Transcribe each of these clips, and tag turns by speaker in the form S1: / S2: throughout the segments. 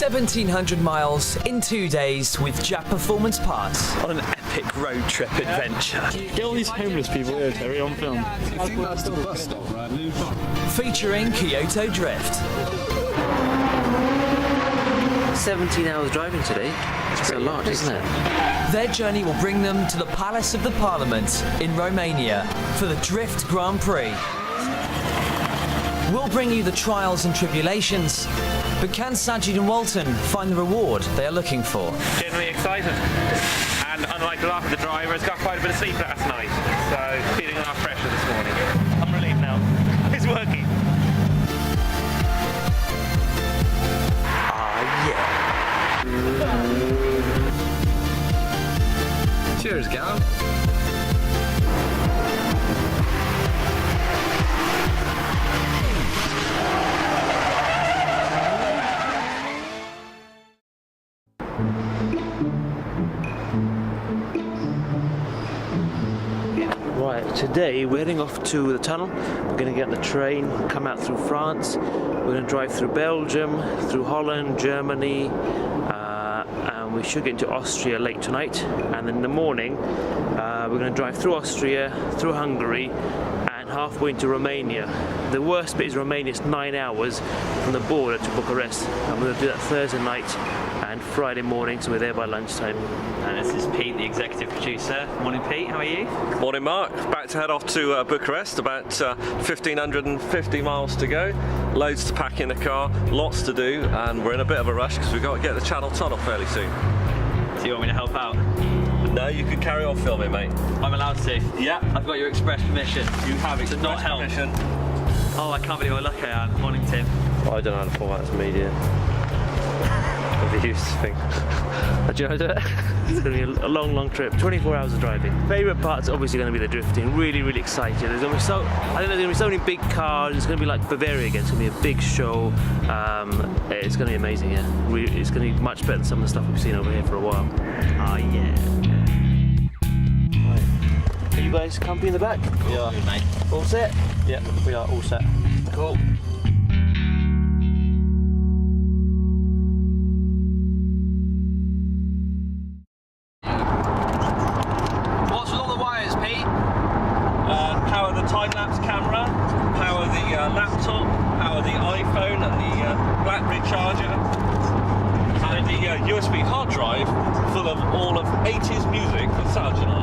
S1: 1,700 miles in 2 days with Jap Performance Parts.
S2: On an epic road trip adventure.
S3: Get all these homeless people here, Terry, on film.
S1: Featuring Kyouto Drift.
S4: 17 hours driving today. That's a lot, isn't it?
S1: Their journey will bring them to the Palace of the Parliament in Romania for the Drift Grand Prix. We'll bring you the trials and tribulations, but can Sajid and Walton find the reward they are looking for?
S5: Generally excited, and unlike a lot of the drivers, got quite a bit of sleep last night, so feeling a lot fresher this morning. I'm relieved now. It's working.
S2: Cheers, gal.
S4: Right, today we're heading off to the tunnel. We're going to get on the train, come out through France. We're going to drive through Belgium, through Holland, Germany, and we should get into Austria late tonight. And then in the morning, we're going to drive through Austria, through Hungary, and halfway into Romania. The worst bit is Romania. It's 9 hours from the border to Bucharest. And we're going to do that Thursday night and Friday morning, so we're there by lunchtime.
S2: And this is Pete, the executive producer. Morning, Pete. How are you?
S6: Morning, Mark. Back to head off to Bucharest. About 1,550 miles to go. Loads to pack in the car, lots to do, and we're in a bit of a rush because we've got to get the Channel Tunnel fairly soon.
S2: Do you want me to help out?
S6: No, you can carry on filming, mate.
S2: I'm allowed to?
S6: Yeah.
S2: I've got your express permission.
S6: You have
S2: to not help.
S6: permission.
S2: Oh, I can't believe how lucky I am. Morning, Tim.
S4: I don't know how to format as media. The used thing. Do you know how to do it? It's going to be a long, long trip. 24 hours of driving. Favourite part's obviously going to be the drifting. Really, really excited. There's going to be I think there's going to be so many big cars. It's going to be like Bavaria again. It's going to be a big show. It's going to be amazing, yeah. It's going to be much better than some of the stuff we've seen over here for a while.
S2: Oh, yeah.
S4: Right. Are you guys comfy in the back?
S2: Yeah, mate.
S4: All set?
S2: Yeah, we are all set.
S4: Cool.
S6: Power the time-lapse camera, power the laptop, power the iPhone and the BlackBerry charger, and the USB hard drive full of all of 80s music for Sajid and I.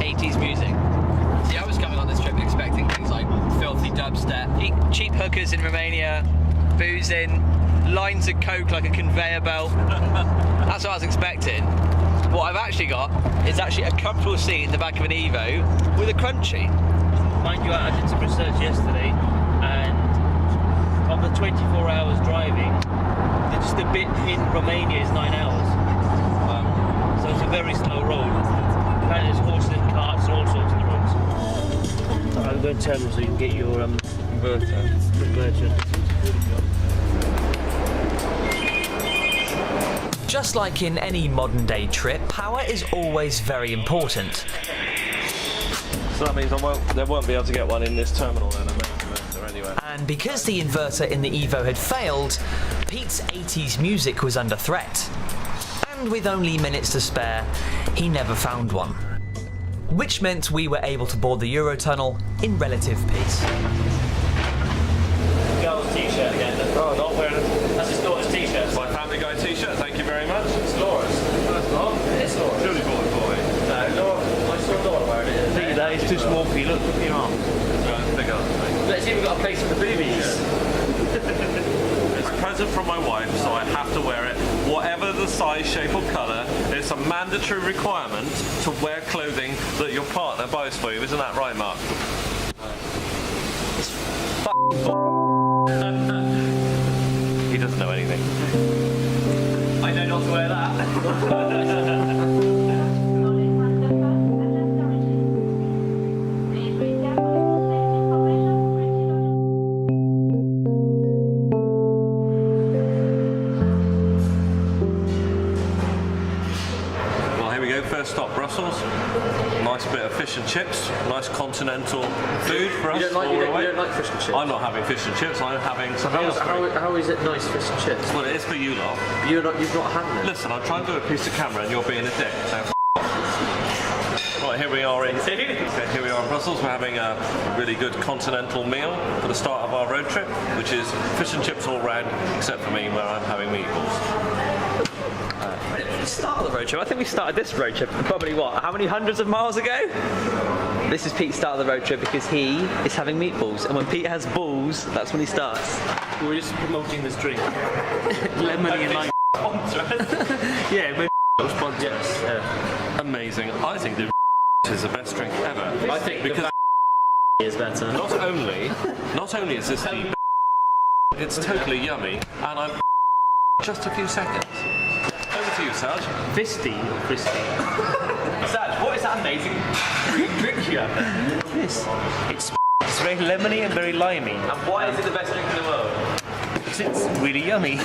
S7: 80s music. See, I was coming on this trip expecting things like filthy dubstep, cheap hookers in Romania, boozing, lines of coke like a conveyor belt. That's what I was expecting. What I've actually got is actually a comfortable seat in the back of an Evo with a crunchy.
S4: Mind you, I did some research yesterday, and of the 24 hours driving, just the bit in Romania is 9 hours. So it's a very slow road. Apparently there's horses and carts and all sorts of the roads. I'll go and tell them so you can get your converter.
S1: Just like in any modern day trip, power is always very important.
S6: So that means they won't be able to get one in this terminal then, anyway.
S1: And because the inverter in the Evo had failed, Pete's 80s music was under threat. And with only minutes to spare, he never found one. Which meant we were able to board the Eurotunnel in relative peace.
S4: Girl's t-shirt again. Oh, not wearing it. That's his daughter's t-shirt.
S6: My Family Guy t-shirt, thank you very much.
S4: It's Laura's. It's Laura's.
S6: Truly bought it for me.
S4: No, Laura, my son Laura wearing it. See, that is too small for you. Look at your arm.
S6: Big up, mate.
S4: Let's see if we've got a place for the boobies.
S6: It's a present from my wife, so I have to wear it. Whatever the size, shape or colour, it's a mandatory requirement to wear clothing that your partner buys for you. Isn't that right, Mark?
S4: It's f***ing
S6: He doesn't know anything.
S4: I know not to wear that.
S6: Well, here we go. First stop, Brussels. Nice nice bit of fish and chips, nice continental food for us.
S4: You don't like fish and chips?
S6: I'm not having fish and chips, I'm having
S4: So
S6: something else.
S4: how is it nice fish and chips?
S6: Well, it is for you lot.
S4: You've not had it?
S6: Listen, I'm trying to do a piece of camera and you're being a dick. So right, here we are in Brussels. We're having a really good continental meal for the start of our road trip, which is fish and chips all round, except for me, where I'm having meatballs.
S7: The start of the road trip. I think we started this road trip probably how many hundreds of miles ago? This is Pete's start of the road trip because he is having meatballs, and when Pete has balls, that's when he starts.
S4: We're just promoting this drink. Lemony and lime. Yeah, maybe sponsor us. Yeah.
S6: Amazing. I think the is the best drink ever.
S4: I think because is better.
S6: Not only is this the it's totally yummy, and I'm just a few seconds. Over to you, Saj.
S4: Fisty.
S7: Saj, what is that amazing drink you have?
S4: This. It's very lemony and very limey.
S7: And why is it the best drink in the world?
S4: Because it's really yummy.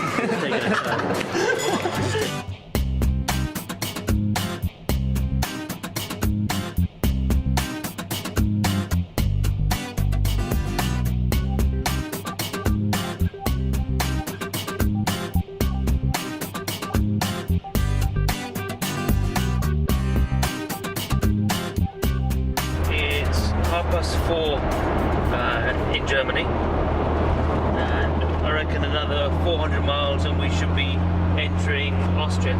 S4: In Germany, and I reckon another 400 miles and we should be entering Austria,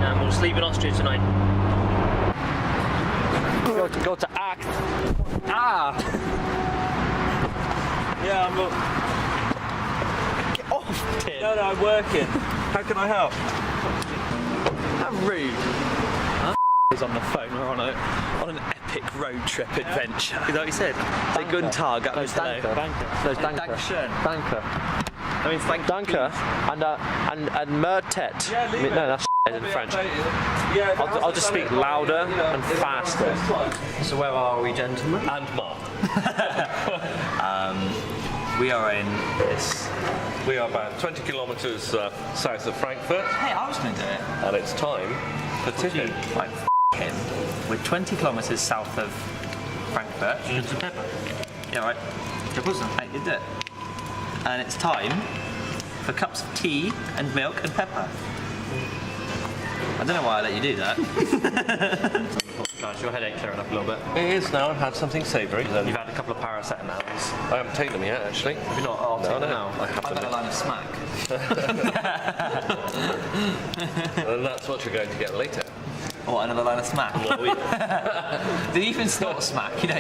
S4: and we'll sleep in Austria tonight. Go to Act.
S6: Yeah, I'm not.
S7: Get off, Tim.
S6: No, I'm working. How can I help?
S7: How rude. Is on the phone. We're on an epic road trip adventure. Is that what you said? Say Guten Tag. That means hello.
S4: No,
S7: Dankeschön.
S4: Danke.
S7: That means thank you.
S4: Danke and Mertet.
S6: Yeah, leave
S4: No, that's in French.
S6: Yeah,
S4: I'll just speak louder and faster.
S1: So where are we, gentlemen?
S6: and Mark.
S1: We are in this.
S6: We are about 20 kilometres south of Frankfurt,
S1: Hey, I was going to do it.
S6: and it's time for tipping.
S1: Like him. We're 20 kilometres south of Frankfurt. Yeah, right. Hey, you did it. And it's time for cups of tea and milk and pepper. I don't know why I let you do that.
S7: Guys, your headache clearing up a little bit.
S6: It is now. I've had something savoury.
S7: You've had a couple of paracetamols.
S6: I haven't taken them yet, actually.
S7: If you're not, I'll take them now.
S6: I have
S1: I've
S6: them.
S1: had a line of smack.
S6: And that's what you're going to get later.
S1: Or another line of smack. Did you even snort smack? You know,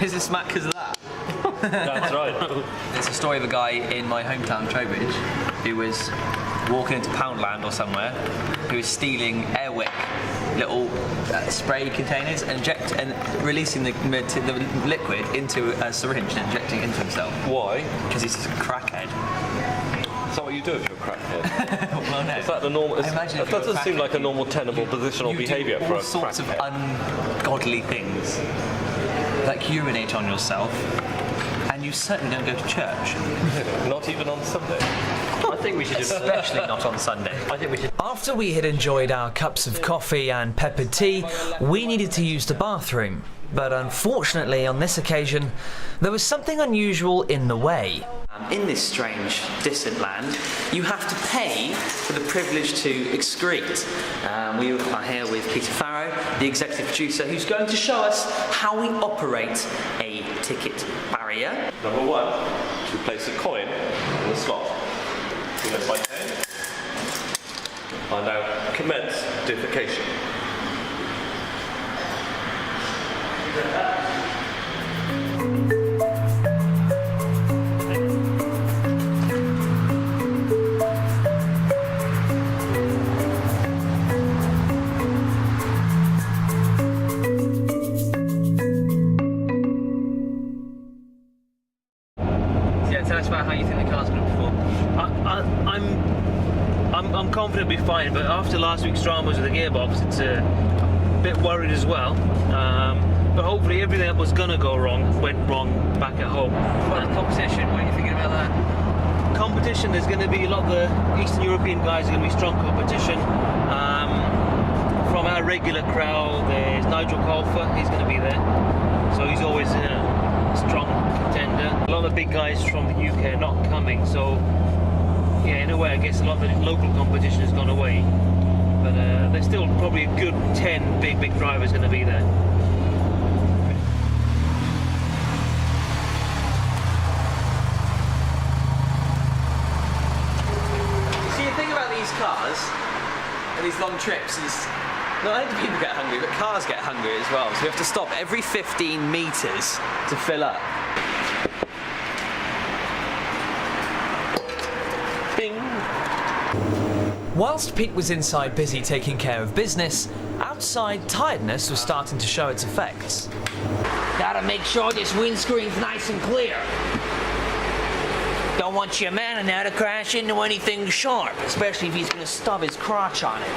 S1: is a smack because of that?
S6: That's right.
S1: It's a story of a guy in my hometown, Trowbridge, who was walking into Poundland or somewhere, who was stealing Airwick little spray containers and releasing the liquid into a syringe and injecting it into himself.
S6: Why?
S1: Because he's a crackhead.
S6: Is that what you do if you're a crackhead?
S1: Well, no.
S6: Is that the normal?
S1: I imagine if
S6: That
S1: you're a
S6: doesn't seem
S1: crackhead,
S6: like a normal tenable positional
S1: you
S6: behaviour
S1: do
S6: for
S1: all
S6: a
S1: sorts of
S6: crackhead.
S1: ungodly things, like urinate on yourself, and you certainly don't go to church.
S6: Not even on Sunday.
S7: I think we should
S1: Especially not on Sunday.
S7: I think we should.
S1: After we had enjoyed our cups of coffee and peppered tea, we needed to use the bathroom. But unfortunately, on this occasion, there was something unusual in the way. In this strange, distant land, you have to pay for the privilege to excrete. We are here with Peter Farrow, the executive producer, who's going to show us how we operate a ticket barrier.
S6: Number one, to place a coin in the slot. You know, by 10. I now commence defecation.
S7: Yeah, tell us about how you think the car's going to perform.
S4: I'm confident it'll be fine, but after last week's dramas with the gearbox, it's a bit worried as well. But hopefully everything that was going to go wrong went wrong back at home.
S7: What about the competition? What are you thinking about that?
S4: Competition, there's going to be a lot of the Eastern European guys, are going to be strong competition. From our regular crowd. There's Nigel Colfer, he's going to be there. So he's always a strong contender. A lot of the big guys from the UK are not coming, so yeah, in a way I guess a lot of the local competition has gone away. But there's still probably a good 10 big drivers going to be there.
S1: See, the thing about these cars and these long trips is not only do people get hungry, but cars get hungry as well. So we have to stop every 15 metres to fill up.
S4: Bing!
S1: Whilst Pete was inside busy taking care of business, outside tiredness was starting to show its effects.
S8: Gotta make sure this windscreen's nice and clear. Don't want your man in there to crash into anything sharp, especially if he's gonna stub his crotch on it.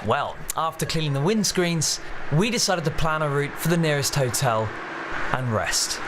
S1: Well, after cleaning the windscreens, we decided to plan a route for the nearest hotel and rest.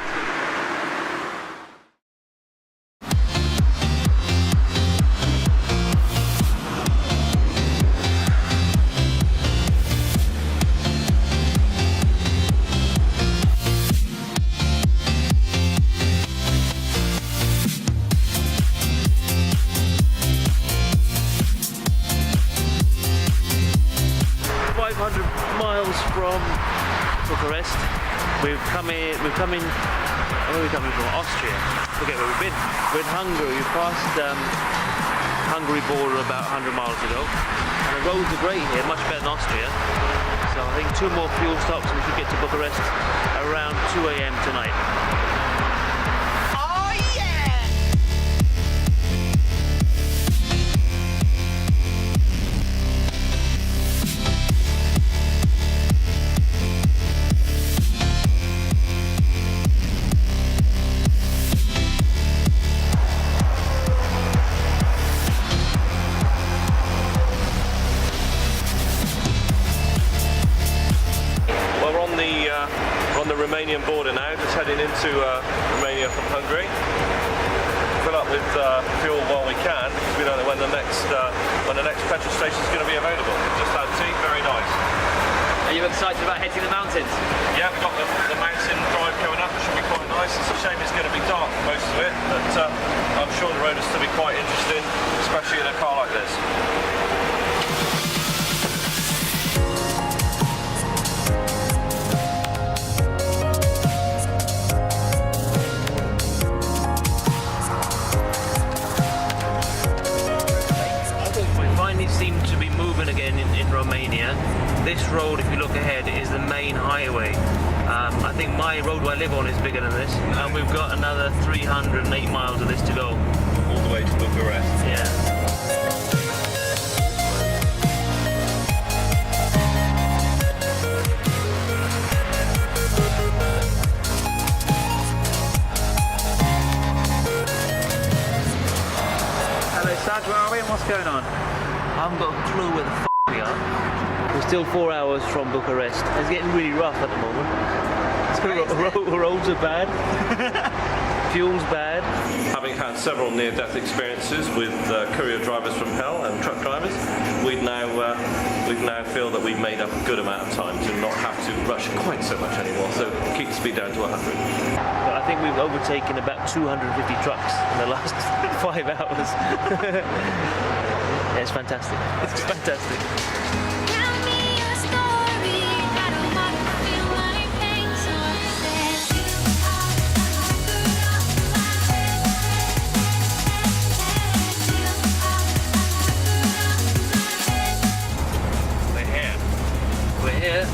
S4: Miles from Bucharest. We're coming. Where are we coming from? Austria. Forget where we've been. We're in Hungary. We passed Hungary border about 100 miles ago. And the roads are great here, much better than Austria. So I think 2 more fuel stops and we should get to Bucharest around 2 a.m. tonight.
S6: We're on the Romanian border now, just heading into Romania from Hungary. Fill up with fuel while we can, because we don't know when the next petrol station is going to be available. Just had tea, very nice.
S7: Are you excited about hitting the mountains?
S6: Yeah, we've got the mountain drive coming up, it should be quite nice. It's a shame it's going to be dark for most of it, but I'm sure the road is to be quite interesting, especially in a car like this.
S4: Seem to be moving again in Romania. This road, if you look ahead, is the main highway. I think my road where I live on is bigger than this, and we've got another 308 miles of this to go.
S6: All the way to Bucharest.
S4: Yeah.
S2: Hello Saj, where are we and what's going on?
S4: I haven't got a clue where the f*** we are. We're still 4 hours from Bucharest. It's getting really rough at the moment. Roads are bad. Fuel's bad.
S6: Having had several near-death experiences with courier drivers from hell and truck drivers, we now feel that we've made up a good amount of time to not have to rush quite so much anymore. So keep the speed down to 100.
S4: But I think we've overtaken about 250 trucks in the last 5 hours. Yeah, it's fantastic. It's fantastic. We're here.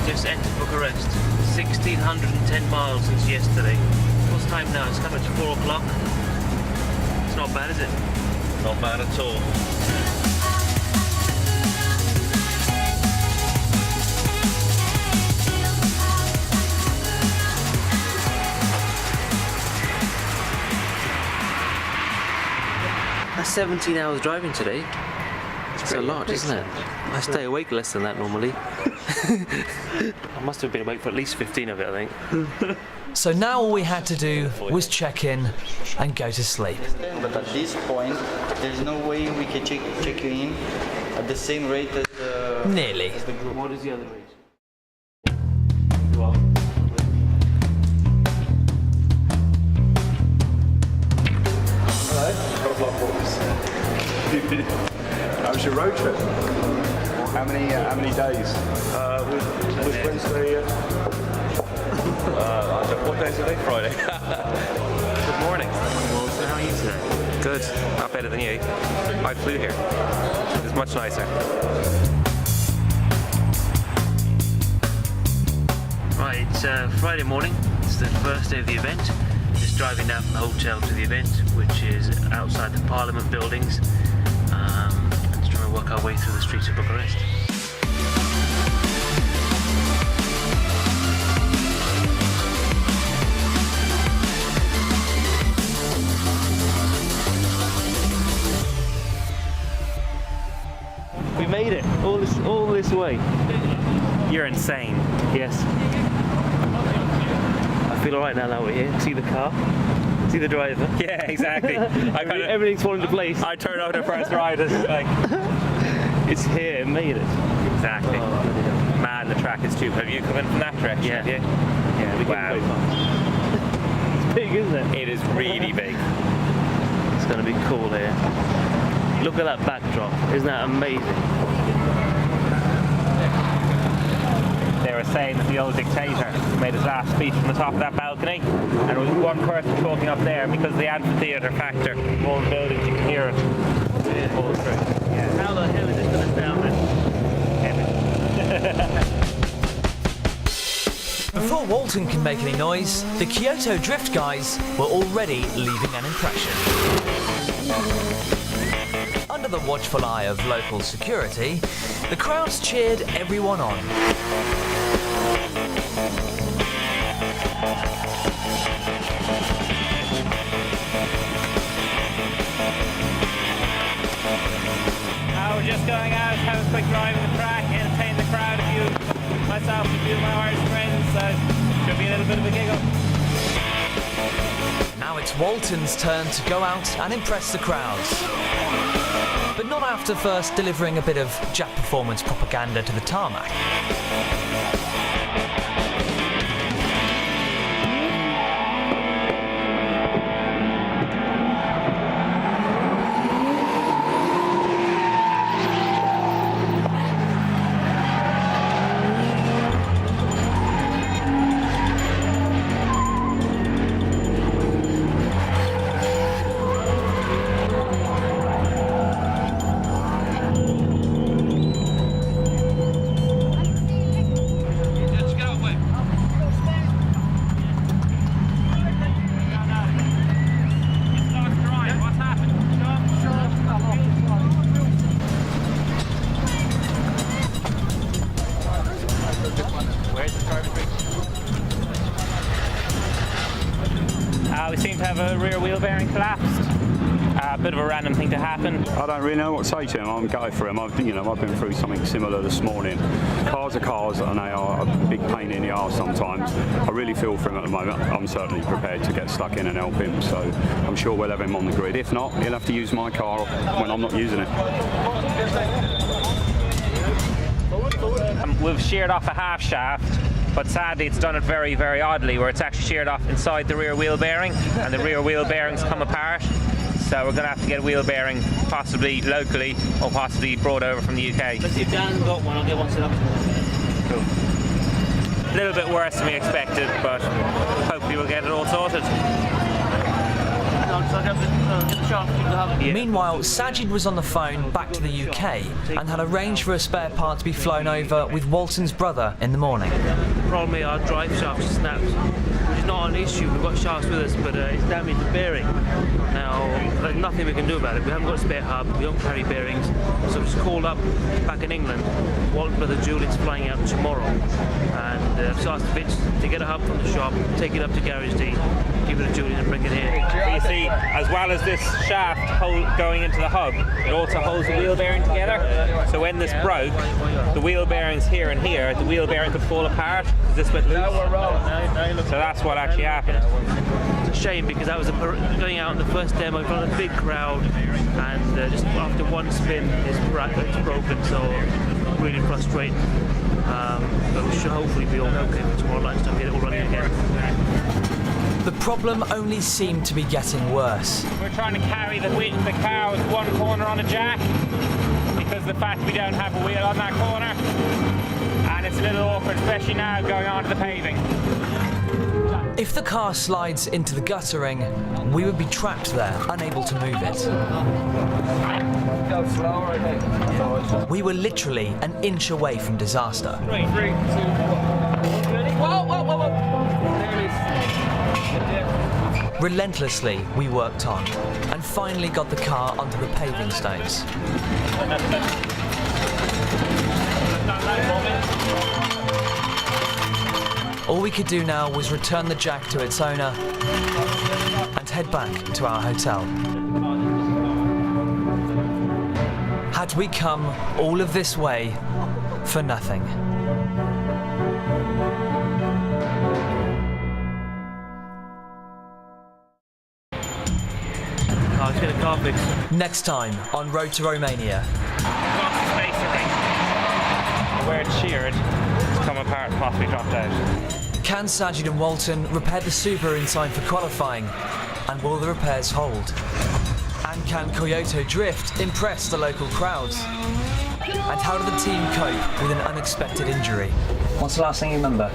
S4: Just entered Bucharest. 1,610 miles since yesterday. What's the time now? It's coming to 4 o'clock. It's not bad, is it?
S6: Not bad at all.
S4: That's 17 hours driving today. It's a lot, isn't it? I stay awake less than that normally. I must have been awake for at least 15 of it, I think.
S1: So now all we had to do was check in and go to sleep.
S9: But at this point, there's no way we can check you in at the same rate as
S1: Nearly.
S4: What is the other reason?
S9: How was your road trip? How many days?
S6: Which Wednesday? What day is it? Friday. Good morning.
S4: Walton, how are you today?
S5: Good. Not better than you. I flew here. It's much nicer.
S4: Right, it's Friday morning. It's the first day of the event. Just driving down from the hotel to the event, which is outside the Parliament buildings. Just trying to work our way through the streets of Bucharest. We made it all this way.
S5: You're insane.
S4: Yes. I feel alright now that we're here. See the car? See the driver?
S5: Yeah, exactly.
S4: Everything's falling into place.
S5: I turned over the first ride and like,
S4: It's here, it made it.
S5: exactly.
S4: Oh,
S5: Man, the track is stupid. Have you come in from that direction?
S4: Yeah.
S5: Have you?
S4: yeah, we
S5: Wow.
S4: It's big, isn't it?
S5: It is really big.
S4: It's going to be cool here. Look at that backdrop. Isn't that amazing?
S5: They were saying that the old dictator made his last speech from the top of that balcony, and there was one person talking up there because of the amphitheatre factor. All the buildings, you can hear it all through.
S4: Yeah. How the hell is this going to sound then?
S1: Before Walton can make any noise, the Kyouto Drift guys were already leaving an impression. Under the watchful eye of local security, the crowds cheered everyone on.
S5: We're just going out, have a quick drive on the track, entertain the crowd, myself and a few of my Irish friends, so should be a little bit of a giggle.
S1: Now it's Walton's turn to go out and impress the crowds. But not after first delivering a bit of Jap performance propaganda to the tarmac.
S5: We seem to have a rear wheel bearing collapsed. A bit of a random thing to happen.
S9: I don't really know what to say to him. I'm gutted for him. I've been through something similar this morning. Cars are cars, and they are a big pain in the arse sometimes. I really feel for him at the moment. I'm certainly prepared to get stuck in and help him, so I'm sure we'll have him on the grid. If not, he'll have to use my car when I'm not using it.
S5: We've sheared off a half shaft, but sadly it's done it very, very oddly, where it's actually sheared off inside the rear wheel bearing, and the rear wheel bearings come apart. So we're going to have to get a wheel bearing, possibly locally, or possibly brought over from the UK.
S4: Let's see if Dan's got one, I'll get one set up.
S5: Cool. A little bit worse than we expected, but hopefully we'll get it all sorted.
S1: Meanwhile, Sajid was on the phone back to the UK and had arranged for a spare part to be flown over with Walton's brother in the morning.
S4: The problem is our drive shaft snapped, which is not an issue. We've got shafts with us, but it's damaged the bearing. Now, there's nothing we can do about it. We haven't got a spare hub, we don't carry bearings, so we just called up back in England. Walton's brother Julian's flying out tomorrow, and I've just asked Vince to get a hub from the shop, take it up to Garage D, give it to Julian and bring it here.
S5: But you see, as well as this shaft going into the hub, it also holds the wheel bearing together. So when this broke, the wheel bearings here and here, the wheel bearing could fall apart. This went loose. So that's what actually happened.
S4: It's a shame because that was going out on the first demo in front of a big crowd, and just after one spin it's broken, so really frustrating. But we should hopefully be all okay for tomorrow lunchtime, get it all running again.
S1: The problem only seemed to be getting worse.
S5: We're trying to carry the car with one corner on a jack because of the fact we don't have a wheel on that corner. And it's a little awkward, especially now going onto the paving.
S1: If the car slides into the guttering, we would be trapped there, unable to move it. We were literally an inch away from disaster.
S5: 3, 2, 1. Whoa, whoa, whoa, whoa.
S1: Relentlessly, we worked on, and finally got the car onto the paving stones. All we could do now was return the jack to its owner and head back to our hotel. Had we come all of this way for nothing?
S4: Let's get a car fixed.
S1: Next time on Road to Romania.
S5: Lost the spacer ring. Where it's sheared, it's come apart and possibly dropped out.
S1: Can Sajid and Walton repair the Super in time for qualifying? And will the repairs hold? And can Kyouto Drift impress the local crowds? And how did the team cope with an unexpected injury? What's the last thing you remember?